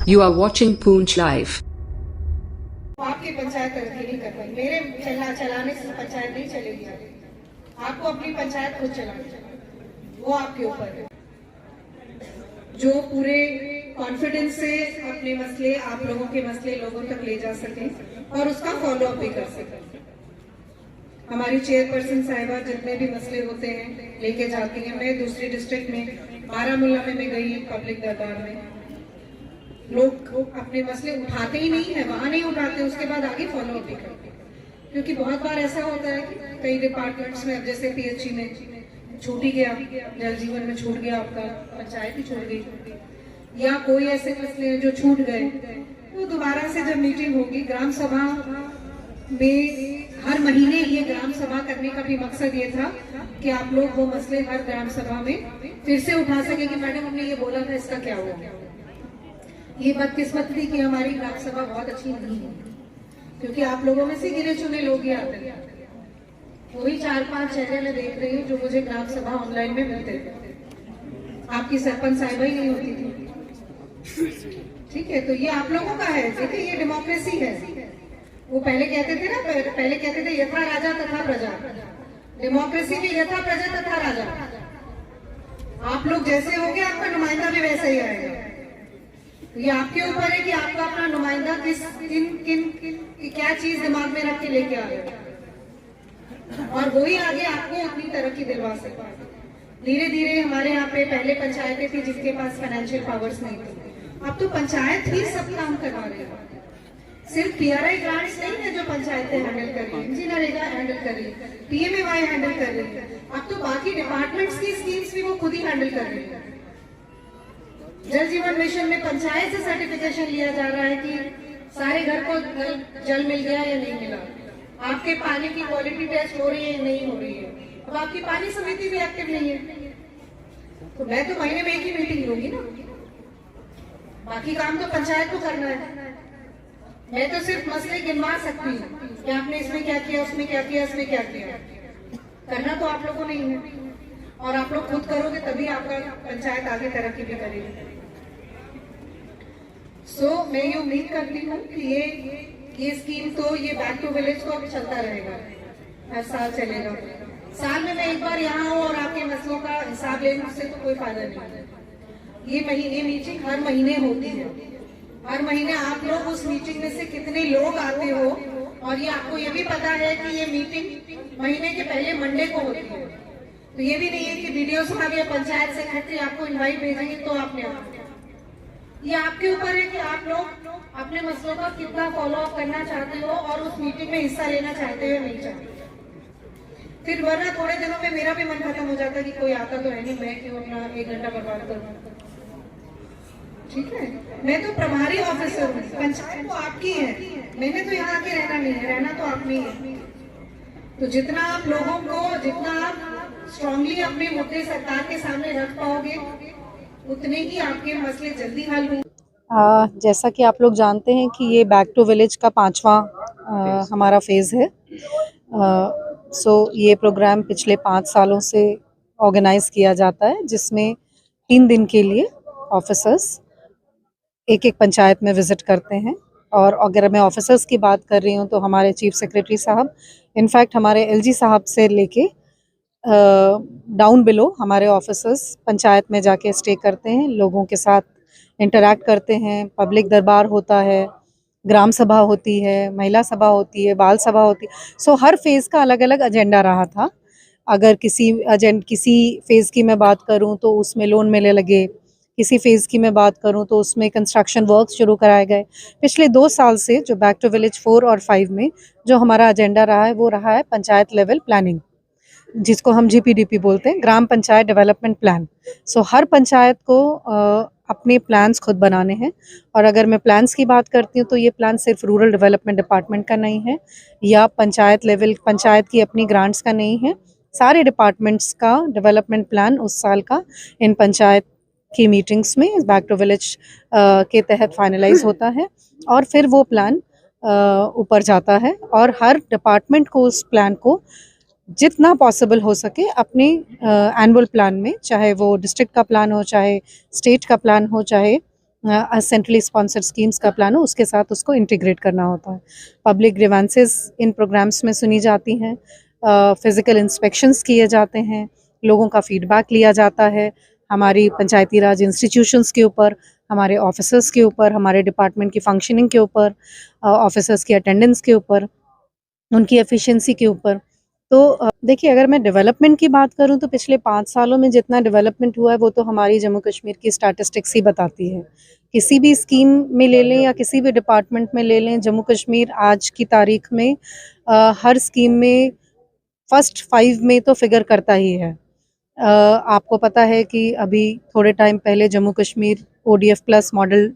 You are watching Poonch Live. आपकी पंचायत तरक्की नहीं कर पाई, मेरे चलाने से पंचायत नहीं चलेगी। आपको अपनी पंचायत खुद चलानी चाहिए, वो आपके ऊपर है। जो पूरे कॉन्फिडेंस से अपने मसले, आप लोगों के मसले लोगों तक ले जा सके और उसका फॉलो अप भी कर सके। हमारी चेयरपर्सन साहिबा जितने भी मसले होते हैं लेके जाती हैं। मैं दूसरी डिस्ट्रिक्ट में बारामूला में मैं गई पब्लिक दरबार में, लोग अपने मसले उठाते ही नहीं है, वहां नहीं उठाते, उसके बाद आगे फॉलो अप भी करते। क्योंकि बहुत बार ऐसा होता है कि कई डिपार्टमेंट्स में, अब जैसे पीएचई में छूट ही गया, जल जीवन में छूट गया, आपका पंचायत ही छूट गई, या कोई ऐसे मसले हैं जो छूट गए, तो दोबारा से जब मीटिंग होगी ग्राम सभा में, हर महीने ये ग्राम सभा करने का भी मकसद ये था कि आप लोग वो मसले हर ग्राम सभा में फिर से उठा सके कि मैडम हमने ये बोला था, इसका क्या हुआ। ये बदकिस्मत थी कि हमारी ग्राम सभा बहुत अच्छी नहीं है, क्योंकि आप लोगों में से गिने चुने लोग ही आते हैं। वही 4-5 चैनल मैं देख रही हूँ जो मुझे ग्राम सभा ऑनलाइन में मिलते थे। आपकी सरपंच साहिबा ही नहीं होती थी, ठीक है। तो ये आप लोगों का है, देखिए ये डेमोक्रेसी है। वो पहले कहते थे ना, पहले कहते थे यथा राजा तथा प्रजा। डेमोक्रेसी में यथा प्रजा तथा राजा। आप लोग जैसे होंगे आपका नुमाइंदा भी वैसा ही आएगा। ये आपके ऊपर है कि आपका अपना नुमाइंदा क्या चीज दिमाग में रख के लेके आ गया, और वही आगे आपको अपनी तरक्की दिलवा सकता है। धीरे धीरे हमारे यहाँ पे पहले पंचायतें थी जिसके पास फाइनेंशियल पावर्स नहीं थे, अब तो पंचायत ही सब काम करवा रही है। सिर्फ पीआरआई ग्रांट्स नहीं है जो पंचायतें हैंडल कर रही है, नरेगा हैंडल कर रही है, पीएमएवाई हैंडल कर रही है, अब तो बाकी डिपार्टमेंट्स की स्कीम्स भी वो खुद ही हैंडल कर रही है। जल जीवन मिशन में पंचायत से सर्टिफिकेशन लिया जा रहा है कि सारे घर को जल मिल गया या नहीं मिला, आपके पानी की क्वालिटी टेस्ट हो रही है या नहीं हो रही है। अब आपकी पानी समिति भी एक्टिव नहीं है, तो मैं तो महीने में एक ही मीटिंग लूंगी ना, बाकी काम तो पंचायत को करना है। मैं तो सिर्फ मसले गिनवा सकती हूँ कि आपने इसमें क्या किया, उसमें क्या किया, इसमें क्या किया। करना तो आप लोगों को नहीं है, और आप लोग खुद करोगे तभी आपका पंचायत आगे तरक्की भी करेगी। मैं ये उम्मीद करती हूँ कि ये स्कीम तो ये बैक टू विलेज को अब चलता रहेगा, हर साल चलेगा। साल में मैं एक बार यहाँ हूँ और आपके मसलों का हिसाब लेने से तो कोई फायदा नहीं। ये मीटिंग हर महीने होती है, हर महीने आप लोग उस मीटिंग में से कितने लोग आते हो, और ये आपको ये भी पता है कि ये मीटिंग महीने के पहले मंडे को होती है। तो ये भी नहीं है कि वीडियो साहब या पंचायत सेक्रेटरी आपको इनवाइट भेजेंगे तो आपने आना। ये आपके ऊपर है कि आप लोग अपने मसलों का कितना फॉलो अप करना चाहते हो और उस मीटिंग में हिस्सा लेना चाहते हो नहीं चाहते। फिर वरना थोड़े दिनों में मेरा भी मन खत्म हो जाता कि कोई आता तो है नहीं, मैं क्यों अपना 1 घंटा बर्बाद करूँ। ठीक है, मैं तो प्रभारी ऑफिसर हूँ, पंचायत तो आपकी है, मैंने तो यहाँ आके रहना नहीं है, रहना तो आप में है। तो जितना आप लोगों को, जितना आप स्ट्रांगली अपने मुद्दे सरकार के सामने रख पाओगे, उतने ही आपके मसले जल्दी हल होंगे। जैसा कि आप लोग जानते हैं कि ये बैक टू विलेज का 5वां हमारा फेज़ है। ये प्रोग्राम पिछले 5 सालों से ऑर्गेनाइज किया जाता है, जिसमें 3 दिन के लिए ऑफिसर्स एक पंचायत में विजिट करते हैं। और अगर मैं ऑफिसर्स की बात कर रही हूँ तो हमारे चीफ सेक्रेटरी साहब, इनफैक्ट हमारे एलजी साहब से लेके डाउन बिलो हमारे ऑफिसर्स पंचायत में जाके स्टे करते हैं, लोगों के साथ इंटरैक्ट करते हैं। पब्लिक दरबार होता है, ग्राम सभा होती है, महिला सभा होती है, बाल सभा होती है। हर फेज़ का अलग अलग एजेंडा रहा था। अगर किसी फेज़ की मैं बात करूं तो उसमें लोन मेले लगे, किसी फेज़ की मैं बात करूं तो उसमें कंस्ट्रक्शन वर्क शुरू कराए गए। पिछले 2 साल से जो बैक टू विलेज 4 और 5 में जो हमारा एजेंडा रहा है वो रहा है पंचायत लेवल प्लानिंग, जिसको हम जीपीडीपी बोलते हैं, ग्राम पंचायत डेवलपमेंट प्लान। हर पंचायत को अपने प्लान्स खुद बनाने हैं। और अगर मैं प्लान्स की बात करती हूँ तो ये प्लान सिर्फ रूरल डेवलपमेंट डिपार्टमेंट का नहीं है या पंचायत की अपनी ग्रांट्स का नहीं है। सारे डिपार्टमेंट्स का डेवलपमेंट प्लान उस साल का इन पंचायत की मीटिंग्स में बैक टू विलेज के तहत फाइनलाइज होता है, और फिर वो प्लान ऊपर जाता है और हर डिपार्टमेंट को उस प्लान को जितना पॉसिबल हो सके अपने एनुअल प्लान में, चाहे वो डिस्ट्रिक्ट का प्लान हो, चाहे स्टेट का प्लान हो, चाहे सेंट्रली स्पॉन्सर्ड स्कीम्स का प्लान हो उसके साथ उसको इंटीग्रेट करना होता है। पब्लिक ग्रीवेंसेस इन प्रोग्राम्स में सुनी जाती हैं, फिजिकल इंस्पेक्शंस किए जाते हैं, लोगों का फीडबैक लिया जाता है हमारी पंचायती राज इंस्टीट्यूशंस के ऊपर, हमारे ऑफिसर्स के ऊपर, हमारे डिपार्टमेंट की फंक्शनिंग के ऊपर, ऑफिसर्स की अटेंडेंस के ऊपर, उनकी एफिशिएंसी के ऊपर। तो देखिए, अगर मैं डेवलपमेंट की बात करूं तो पिछले 5 सालों में जितना डेवलपमेंट हुआ है वो तो हमारी जम्मू कश्मीर की स्टैटिस्टिक्स ही बताती है। किसी भी स्कीम में ले लें या किसी भी डिपार्टमेंट में ले लें, जम्मू कश्मीर आज की तारीख में हर स्कीम में फर्स्ट 5 में तो फिगर करता ही है। आपको पता है कि अभी थोड़े टाइम पहले Jammu Kashmir ODF plus model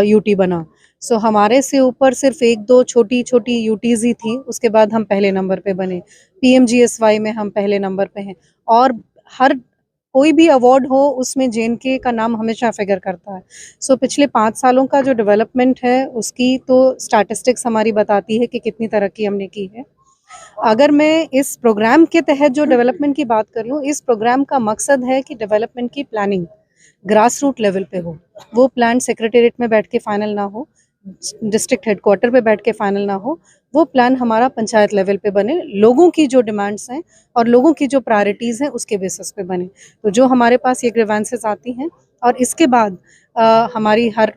UT बना। सो हमारे से ऊपर सिर्फ 1-2 छोटी-छोटी यूटीज़ ही थी, उसके बाद हम पहले नंबर पे बने। PMGSY में हम पहले नंबर पे हैं और हर कोई भी अवार्ड हो उसमें JNK का नाम हमेशा फिगर करता है। सो पिछले 5 सालों का जो डेवलपमेंट है उसकी तो स्टैटिस्टिक्स हमारी बताती है कि कितनी तरक्की हमने की है। अगर मैं इस प्रोग्राम के तहत जो डेवलपमेंट की बात कर लूँ, इस प्रोग्राम का मकसद है कि डेवलपमेंट की प्लानिंग ग्रास रूट लेवल पे हो। वो प्लान सेक्रेटेरिएट में बैठ के फाइनल ना हो, डिस्ट्रिक्ट हेडक्वार्टर पे बैठ के फाइनल ना हो, वो प्लान हमारा पंचायत लेवल पे बने, लोगों की जो डिमांड्स हैं और लोगों की जो प्रायोरिटीज़ हैं उसके बेसिस पे बने। तो जो हमारे पास ये ग्रीवेंसेस आती हैं और इसके बाद हमारी हर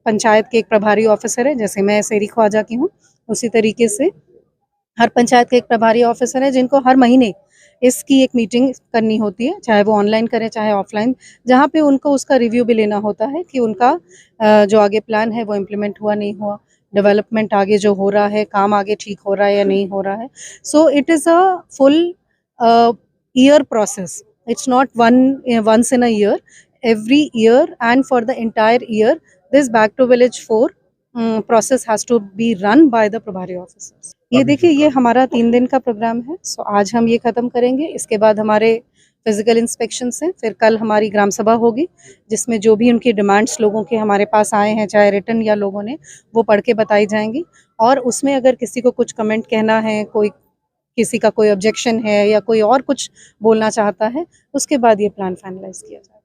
पंचायत के एक प्रभारी ऑफिसर है, जैसे मैं सेरी ख्वाजा की हूँ, उसी तरीके से हर पंचायत के एक प्रभारी ऑफिसर है जिनको हर महीने इसकी एक मीटिंग करनी होती है, चाहे वो ऑनलाइन करें चाहे ऑफलाइन, जहाँ पे उनको उसका रिव्यू भी लेना होता है कि उनका जो आगे प्लान है वो इम्प्लीमेंट हुआ नहीं हुआ, डेवलपमेंट आगे जो हो रहा है, काम आगे ठीक हो रहा है या नहीं हो रहा है। So it is a full year process, it's not once in a year, every year and for the entire year this back to village 4 process has to be run by the प्रभारी officers. ये देखिए, ये हमारा 3 दिन का programme है। सो आज हम ये ख़त्म करेंगे, इसके बाद हमारे फिजिकल इंस्पेक्शंस हैं, फिर कल हमारी ग्राम सभा होगी जिसमें जो भी उनकी डिमांड्स लोगों के हमारे पास आए हैं, चाहे रिटन या लोगों ने, वो पढ़ के बताई जाएंगी। और उसमें अगर किसी को कुछ कमेंट कहना है, कोई किसी का कोई ऑब्जेक्शन है या कोई और कुछ बोलना चाहता है, उसके बाद ये प्लान फाइनलाइज किया जाएगा।